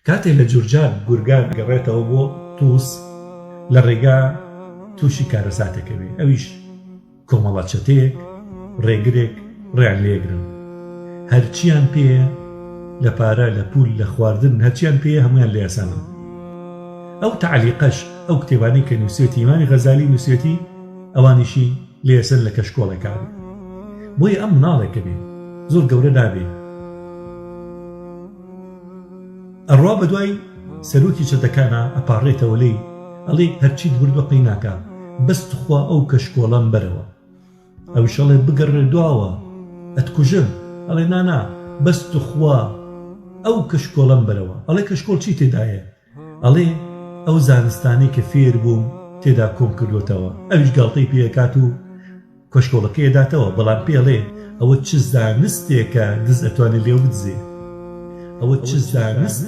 کاتێک لە جورجان گورگان گەڕێتەوە بۆ تووس لە ڕێگا تووشی کارەساتێکەوێ، ئەویش کۆمەڵە چەتەیەک ڕێگرێک ڕێیان لێگرن، هەرچیان پێیە لە پارە لە پول لە خواردن هەرچیان پێیە هەمویان لە یاسانن. ئەو تعلیقەش ئەو کتێبانەی کە نووسێتی ئیمامی غەزالی نووسێتی ئەوانیشی لێسن لە کەشکۆڵەکان. بۆیە ئەم مناڵێکە بێ زۆر گەورە نابێ، ئەڕوا بە دوای سەرۆکی چەتەکانە ئەپاڕێتەوە لێی ئەڵێ هەرچیت بردووە پێی ناکا، بەست خوا ئەو کەشکۆڵەم بەرەوە. ئەویشەڵێ بگەڕێ دواوە ئەتکوژم، ئەڵێ نانا بەست خوا ئەو کەشکۆڵەم بەرەوە. ئەڵێ کەشکۆڵ چی تێدایە؟ ئەڵێ ئەو زانستانەی کە فێر بووم تێدا کۆم کردوتەوە. ئەویش گاڵتەی پێکات و کەشکۆڵەکەی داتەوە، بەڵام پێڵێ ئەوە چ زانستێکە دز ئەتوانێت لێو بدزێ، ئەوە چ زانست